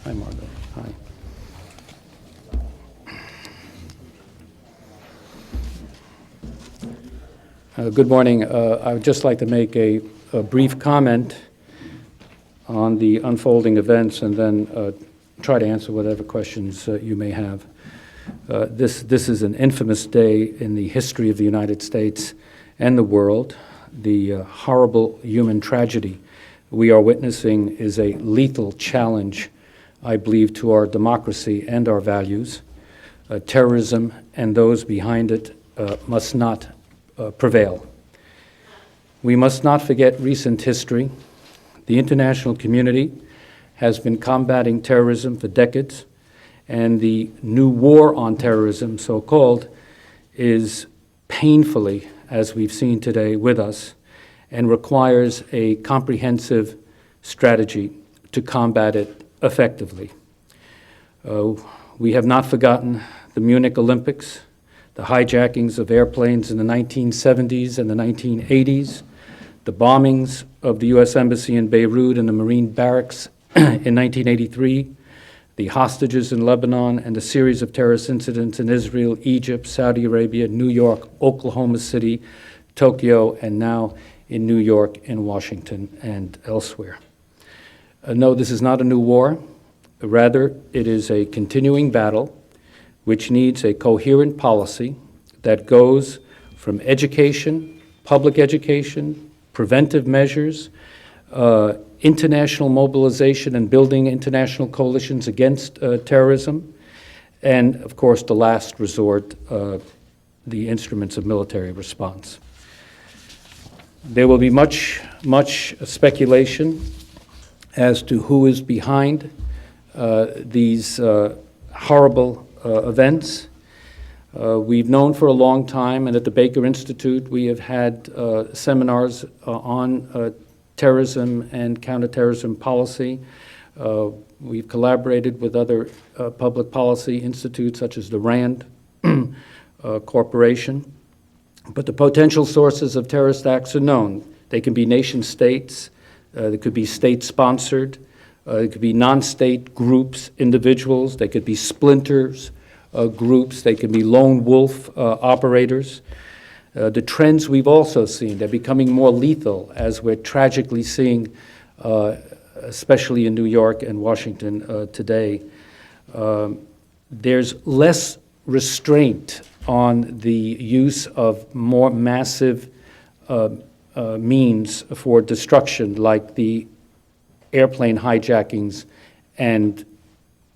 Hi, Margot. Hi. Good morning. I would just like to make a brief comment on the unfolding events and then try to answer whatever questions you may have. This is an infamous day in the history of the United States and the world. The horrible human tragedy we are witnessing is a lethal challenge, I believe, to our democracy and our values. Terrorism and those behind it must not prevail. We must not forget recent history. The international community has been combating terrorism for decades, and the new war on terrorism, so-called, is painfully, as we've seen today, with us, and requires a comprehensive strategy to combat it effectively. We have not forgotten the Munich Olympics, the hijackings of airplanes in the 1970s and the 1980s, the bombings of the U.S. Embassy in Beirut and the Marine barracks in 1983, the hostages in Lebanon, and the series of terrorist incidents in Israel, Egypt, Saudi Arabia, New York, Oklahoma City, Tokyo, and now in New York and Washington and elsewhere. No, this is not a new war. Rather, it is a continuing battle which needs a coherent policy that goes from education, public education, preventive measures, international mobilization and building international coalitions against terrorism, and, of course, the last resort, the instruments of military response. There will be much speculation as to who is behind these horrible events. We've known for a long time, and at the Baker Institute, we have had seminars on terrorism and counterterrorism policy. We've collaborated with other public policy institutes, such as the RAND Corporation. But the potential sources of terrorist acts are known. They can be nation states, they could be state-sponsored, it could be non-state groups, individuals, they could be splinters, groups, they can be lone wolf operators. The trends we've also seen, they're becoming more lethal, as we're tragically seeing, especially in New York and Washington today. There's less restraint on the use of more massive means for destruction, like the airplane hijackings and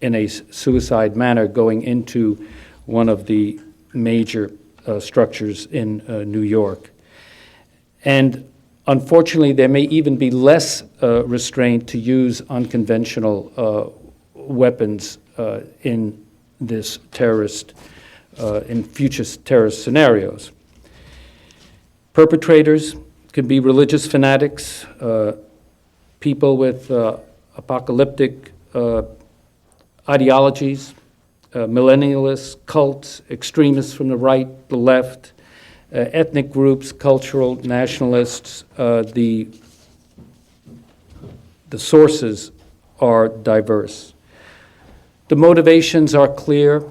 in a suicide manner going into one of the major structures in New York. And unfortunately, there may even be less restraint to use unconventional weapons in this terrorist, in future terrorist scenarios. Perpetrators can be religious fanatics, people with apocalyptic ideologies, millennialists, cults, extremists from the right, the left, ethnic groups, cultural nationalists. The sources are diverse. The motivations are clear.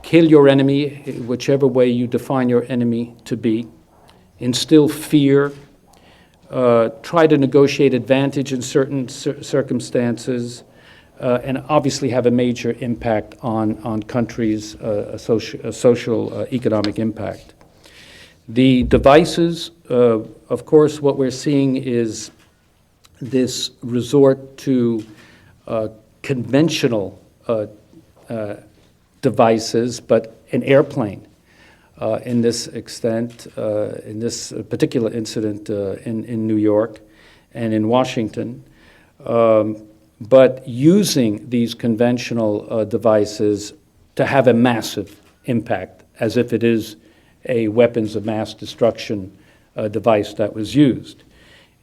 Kill your enemy, whichever way you define your enemy to be. Instill fear. Try to negotiate advantage in certain circumstances, and obviously have a major impact on countries' social economic impact. The devices, of course, what we're seeing is this resort to conventional devices, but an airplane in this extent, in this particular incident in New York and in Washington. But using these conventional devices to have a massive impact, as if it is a weapons of mass destruction device that was used.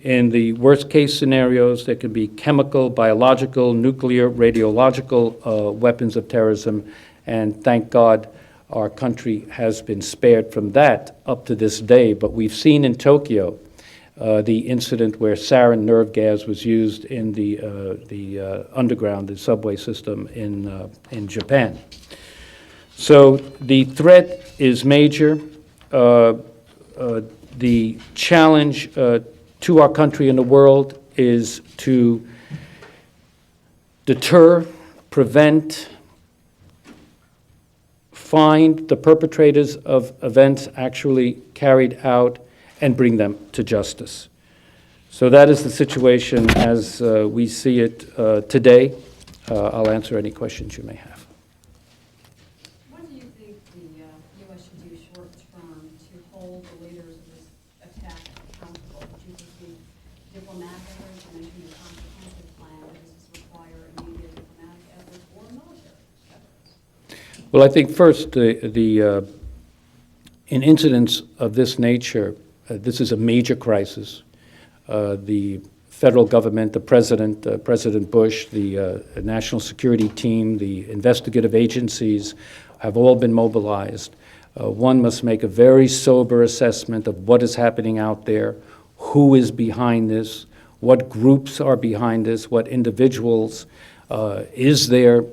In the worst case scenarios, there can be chemical, biological, nuclear, radiological weapons of terrorism, and thank God our country has been spared from that up to this day. But we've seen in Tokyo the incident where sarin nerve gas was used in the underground, the subway system in Japan. So the threat is major. The challenge to our country and the world is to deter, prevent, find the perpetrators of events actually carried out, and bring them to justice. So that is the situation as we see it today. I'll answer any questions you may have. What do you think the U.S. should do short-term to hold the leaders of this attack accountable? Do you think the diplomatic efforts, you mentioned the comprehensive plan, does this require immediate diplomatic efforts or military efforts? Well, I think first, in incidents of this nature, this is a major crisis. The federal government, the president, President Bush, the national security team, the investigative agencies have all been mobilized. One must make a very sober assessment of what is happening out there, who is behind this, what groups are behind this, what individuals, is there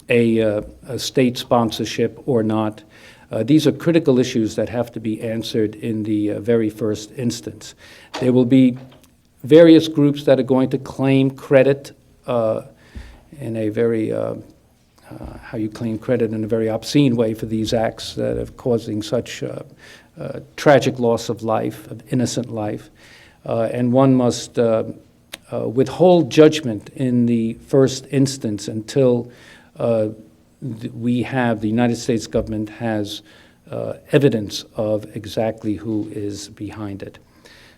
a state sponsorship or not. These are critical issues that have to be answered in the very first instance. There will be various groups that are going to claim credit in a very, how you claim credit in a very obscene way for these acts that are causing such tragic loss of life, of innocent life. And one must withhold judgment in the first instance until we have, the United States government has evidence of exactly who is behind it.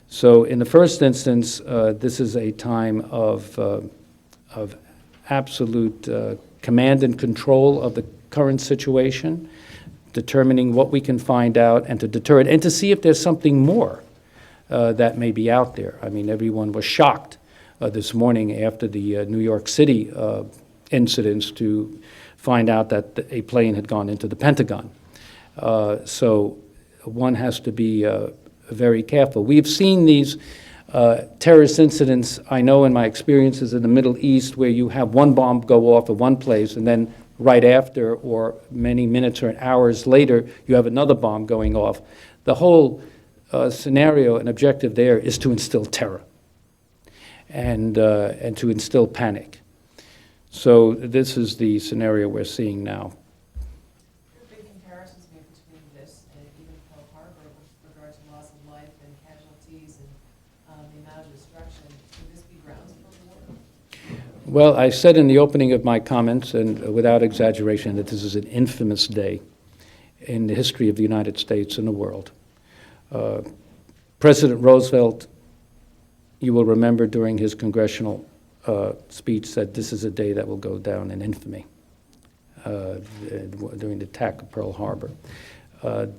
So in the first instance, this is a time of absolute command and control of the current situation, determining what we can find out and to deter it, and to see if there's something more that may be out there. I mean, everyone was shocked this morning after the New York City incidents to find out that a plane had gone into the Pentagon. So one has to be very careful. We've seen these terrorist incidents, I know in my experiences in the Middle East, where you have one bomb go off at one place and then right after, or many minutes or hours later, you have another bomb going off. The whole scenario and objective there is to instill terror and to instill panic. So this is the scenario we're seeing now. There are big comparisons made between this and even Pearl Harbor with regard to loss of life and casualties and the amount of destruction. Would this be grounds for war? Well, I said in the opening of my comments, and without exaggeration, that this is an infamous day in the history of the United States and the world. President Roosevelt, you will remember during his congressional speech, said this is a day that will go down in infamy during the attack of Pearl Harbor.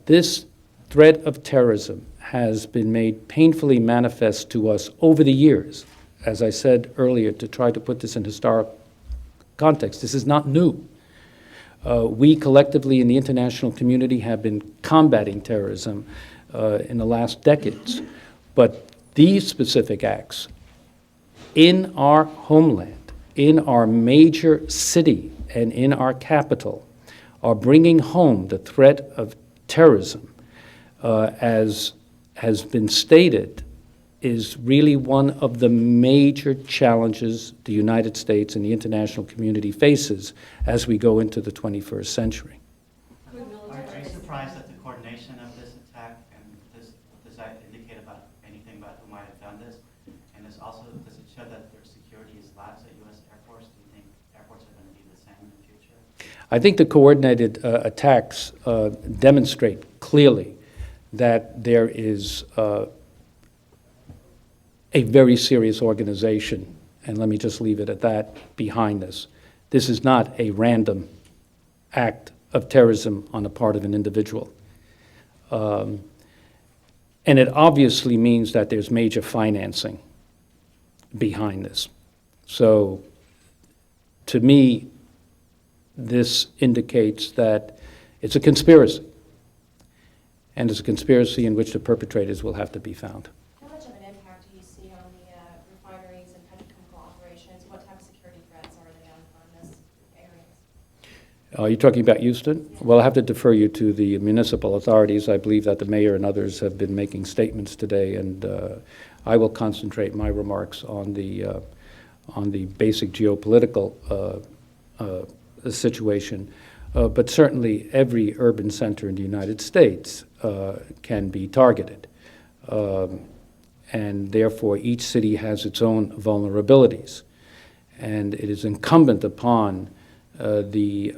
This threat of terrorism has been made painfully manifest to us over the years. As I said earlier, to try to put this in historic context, this is not new. We collectively in the international community have been combating terrorism in the last decades, but these specific acts in our homeland, in our major city, and in our capital are bringing home the threat of terrorism, as has been stated, is really one of the major challenges the United States and the international community faces as we go into the 21st century. Are you surprised at the coordination of this attack, and does that indicate about anything about who might have done this? And does it show that their security is lax at U.S. airports? Do you think airports are going to be the same in the future? I think the coordinated attacks demonstrate clearly that there is a very serious organization, and let me just leave it at that, behind this. This is not a random act of terrorism on the part of an individual. And it obviously means that there's major financing behind this. So to me, this indicates that it's a conspiracy, and it's a conspiracy in which the perpetrators will have to be found. How much of an Are you talking about Houston? Well, I have to defer you to the municipal authorities. I believe that the mayor and others have been making statements today, and I will concentrate my remarks on the basic geopolitical situation. But certainly every urban center in the United States can be targeted. And therefore, each city has its own vulnerabilities. And it is incumbent upon the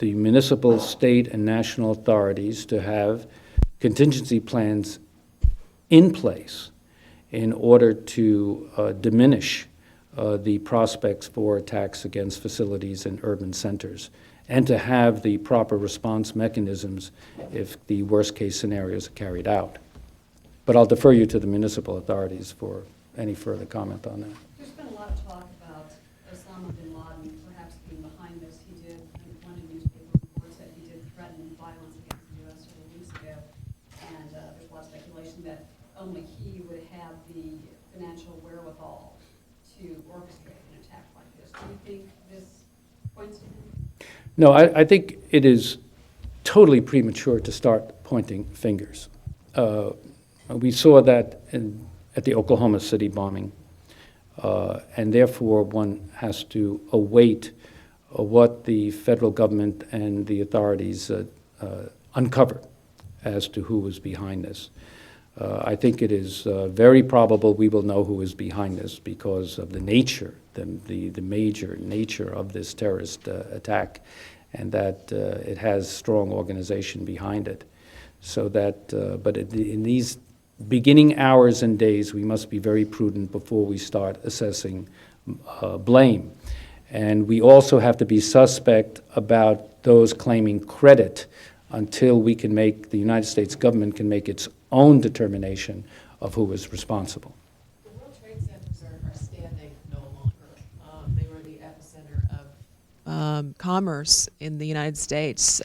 municipal, state, and national authorities to have contingency plans in place in order to diminish the prospects for attacks against facilities in urban centers, and to have the proper response mechanisms if the worst-case scenarios are carried out. But I'll defer you to the municipal authorities for any further comment on that. There's been a lot of talk about Osama bin Laden perhaps being behind this. He did, one of the newspaper reports that he did threaten violence against the U.S. several weeks ago, and there's a lot of speculation that only he would have the financial wherewithal to orchestrate an attack like this. Do you think this points to him? No, I think it is totally premature to start pointing fingers. We saw that at the Oklahoma City bombing, and therefore one has to await what the federal government and the authorities uncover as to who was behind this. I think it is very probable we will know who is behind this because of the nature, the major nature of this terrorist attack, and that it has strong organization behind it. So that, but in these beginning hours and days, we must be very prudent before we start assessing blame. And we also have to be suspect about those claiming credit until we can make, the United States government can make its own determination of who is responsible. The World Trade Centers are standing no longer. They were the epicenter of commerce in the United States.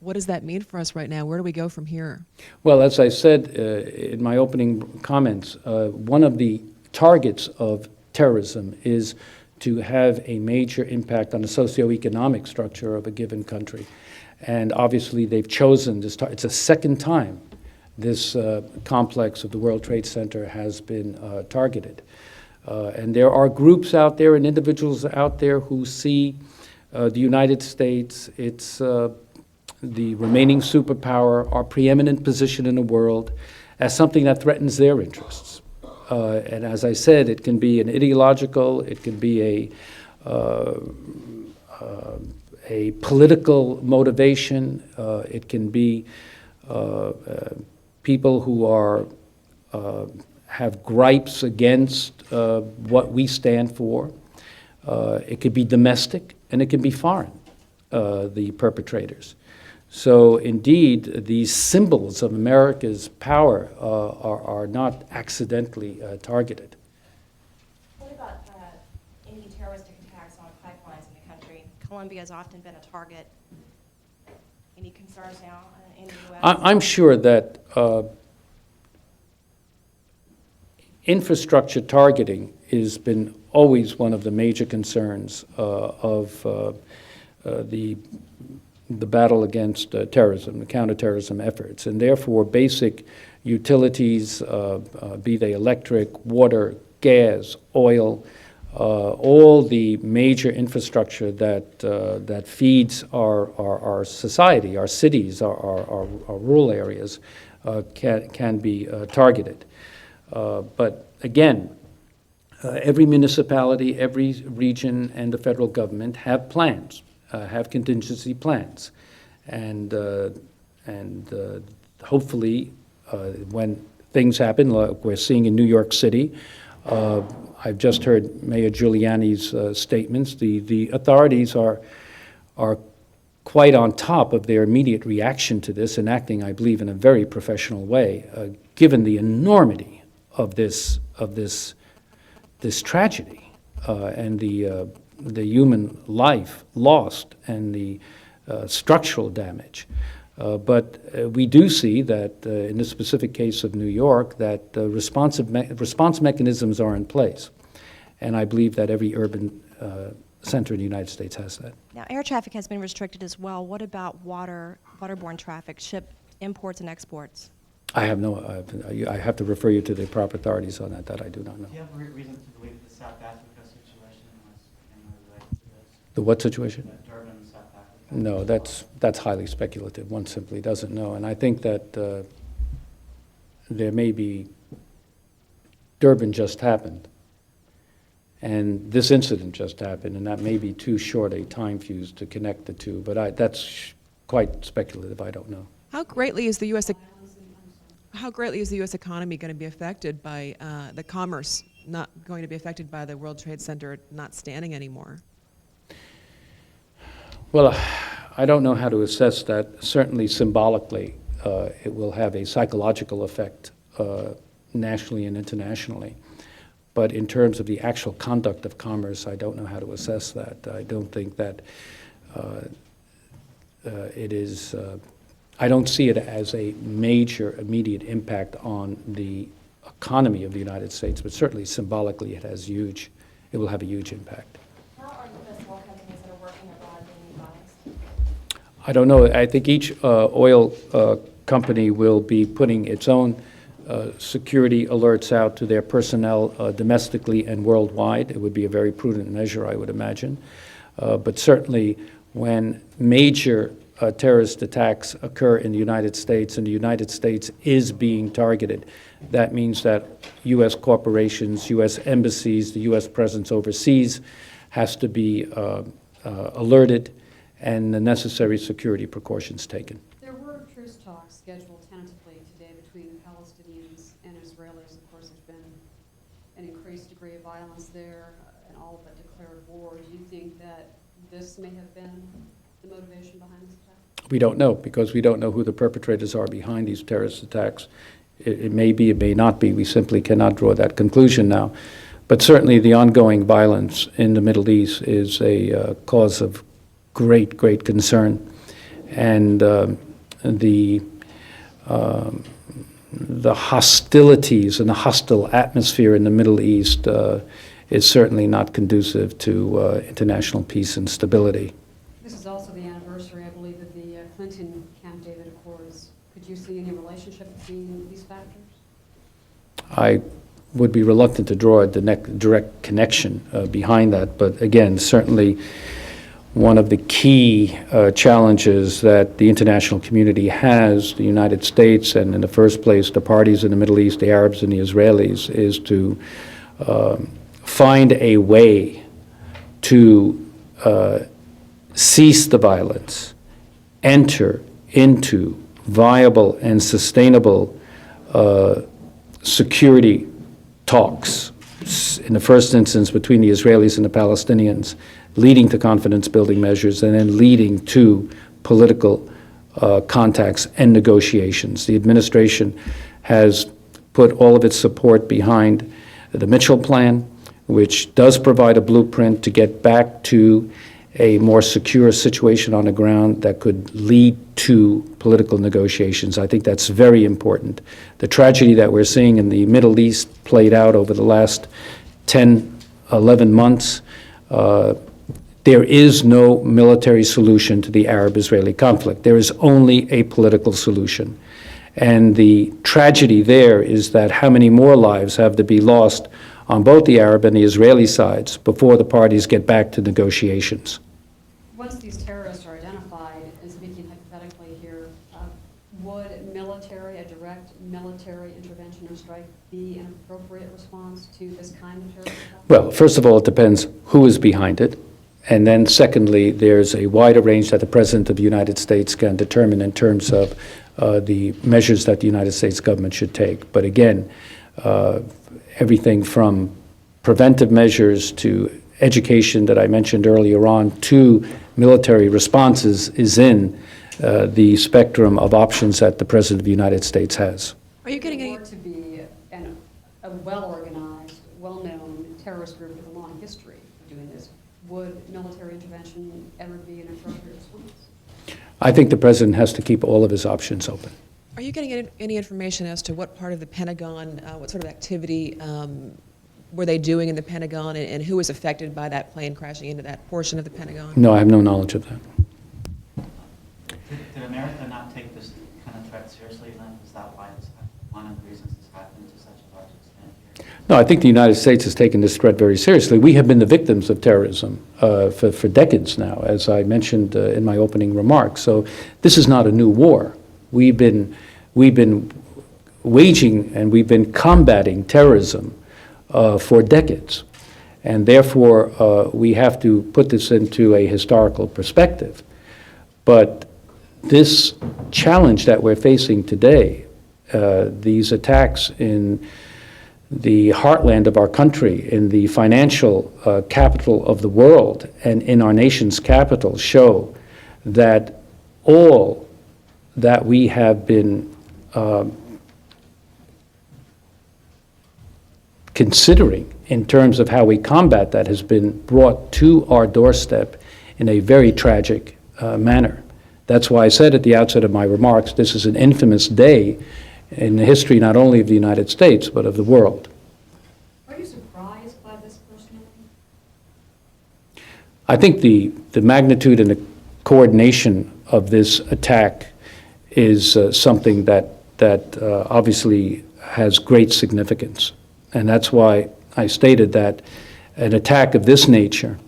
What does that mean for us right now? Where do we go from here? Well, as I said in my opening comments, one of the targets of terrorism is to have a major impact on the socioeconomic structure of a given country. And obviously they've chosen this, it's a second time this complex of the World Trade Center has been targeted. And there are groups out there and individuals out there who see the United States, its the remaining superpower, our preeminent position in the world, as something that threatens their interests. And as I said, it can be an ideological, it can be a political motivation, it can be people who are have gripes against what we stand for. It could be domestic, and it can be foreign, the perpetrators. So indeed, these symbols of America's power are not accidentally targeted. What about any terroristic attacks on pipelines in the country? Colombia has often been a target. Any concerns now in the U.S.? I'm sure that infrastructure targeting has been always one of the major concerns of the battle against terrorism, the counterterrorism efforts, and therefore basic utilities, be they electric, water, gas, oil, all the major infrastructure that feeds our society, our cities, our rural areas, can be targeted. But again, every municipality, every region, and the federal government have plans. Have contingency plans, and hopefully when things happen, like we're seeing in New York City, I've just heard Mayor Giuliani's statements. The authorities are quite on top of their immediate reaction to this and acting, I believe, in a very professional way, given the enormity of this tragedy and the human life lost and the structural damage. But we do see that in the specific case of New York, that response mechanisms are in place. And I believe that every urban center in the United States has that. Now, air traffic has been restricted as well. What about waterborne traffic, ship imports and exports? I have no, I have to refer you to the proper authorities on that. That I do not know. Do you have reason to believe the South Africa situation was related to this? The what situation? Durban, South Africa? No, that's highly speculative. One simply doesn't know. And I think that there may be, Durban just happened, and this incident just happened, and that may be too short a time fuse to connect the two, but that's quite speculative. I don't know. How greatly is the U.S. economy going to be affected by the commerce not going to be affected by the World Trade Center not standing anymore? Well, I don't know how to assess that. Certainly symbolically, it will have a psychological effect nationally and internationally. But in terms of the actual conduct of commerce, I don't know how to assess that. I don't think that it is, I don't see it as a major immediate impact on the economy of the United States, but certainly symbolically it will have a huge impact. How are U.S. oil companies that are working abroad being advised? I don't know. I think each oil company will be putting its own security alerts out to their personnel domestically and worldwide. It would be a very prudent measure, I would imagine. But certainly when major terrorist attacks occur in the United States and the United States is being targeted, that means that U.S. corporations, U.S. embassies, the U.S. presence overseas has to be alerted and the necessary security precautions taken. There were truce talks scheduled tentatively today between the Palestinians and Israelis. Of course, there's been an increased degree of violence there and all but declared war. Do you think that this may have been the motivation behind this attack? We don't know, because we don't know who the perpetrators are behind these terrorist attacks. It may be, it may not be. We simply cannot draw that conclusion now. But certainly the ongoing violence in the Middle East is a cause of great, great concern. And the hostilities and the hostile atmosphere in the Middle East is certainly not conducive to international peace and stability. This is also the anniversary, I believe, of the Clinton Camp David Accords. Could you see any relationship between these factors? I would be reluctant to draw a direct connection behind that, but again, certainly one of the key challenges that the international community has, the United States, and in the first place the parties in the Middle East, the Arabs and the Israelis, is to find a way to cease the violence, enter into viable and sustainable security talks, in the first instance between the Israelis and the Palestinians, leading to confidence-building measures, and then leading to political contacts and negotiations. The administration has put all of its support behind the Mitchell Plan, which does provide a blueprint to get back to a more secure situation on the ground that could lead to political negotiations. I think that's very important. The tragedy that we're seeing in the Middle East played out over the last 10, 11 months. There is no military solution to the Arab-Israeli conflict. There is only a political solution. And the tragedy there is that how many more lives have to be lost on both the Arab and the Israeli sides before the parties get back to negotiations. Once these terrorists are identified, and speaking hypothetically here, would a direct military intervention or strike be an appropriate response to this kind of terrorist attack? Well, first of all, it depends who is behind it. And then secondly, there's a wider range that the President of the United States can determine in terms of the measures that the United States government should take. But again, everything from preventive measures to education that I mentioned earlier on to military responses is in the spectrum of options that the President of the United States has. Are you getting any? Or to be a well-organized, well-known terrorist group with a long history of doing this, would military intervention ever be an appropriate response? I think the President has to keep all of his options open. Are you getting any information as to what part of the Pentagon, what sort of activity were they doing in the Pentagon, and who was affected by that plane crashing into that portion of the Pentagon? No, I have no knowledge of that. Did America not take this kind of threat seriously enough? Is that why it's one of the reasons it's happened to such a large extent here? No, I think the United States has taken this threat very seriously. We have been the victims of terrorism for decades now, as I mentioned in my opening remarks. So this is not a new war. We've been waging and we've been combating terrorism for decades. And therefore, we have to put this into a historical perspective. But this challenge that we're facing today, these attacks in the heartland of our country, in the financial capital of the world, and in our nation's capital, show that all that we have been considering in terms of how we combat that has been brought to our doorstep in a very tragic manner. That's why I said at the outset of my remarks, this is an infamous day in the history not only of the United States, but of the world. Are you surprised by this personally? I think the magnitude and the coordination of this attack is something that obviously has great significance. And that's why I stated that an attack of this nature,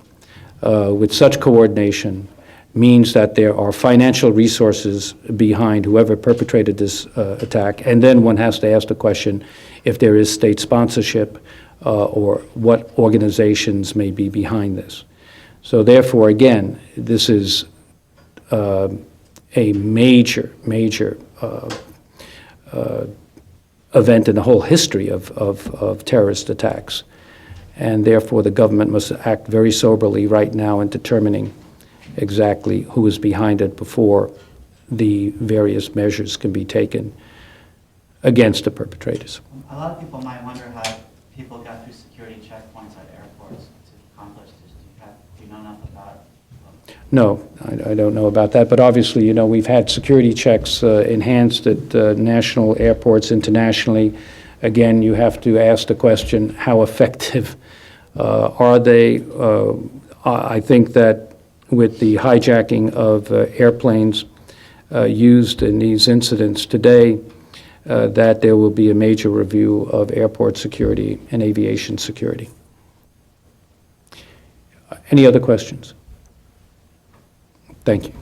with such coordination, means that there are financial resources behind whoever perpetrated this attack. And then one has to ask the question if there is state sponsorship or what organizations may be behind this. So therefore, again, this is a major event in the whole history of terrorist attacks. And therefore, the government must act very soberly right now in determining exactly who is behind it before the various measures can be taken against the perpetrators. A lot of people might wonder how people got through security checkpoints at airports to accomplish this. Do you know enough about it? No, I don't know about that, but obviously, you know, we've had security checks enhanced at national airports internationally. Again, you have to ask the question, how effective are they? I think that with the hijacking of airplanes used in these incidents today, that there will be a major review of airport security and aviation security. Any other questions? Thank you.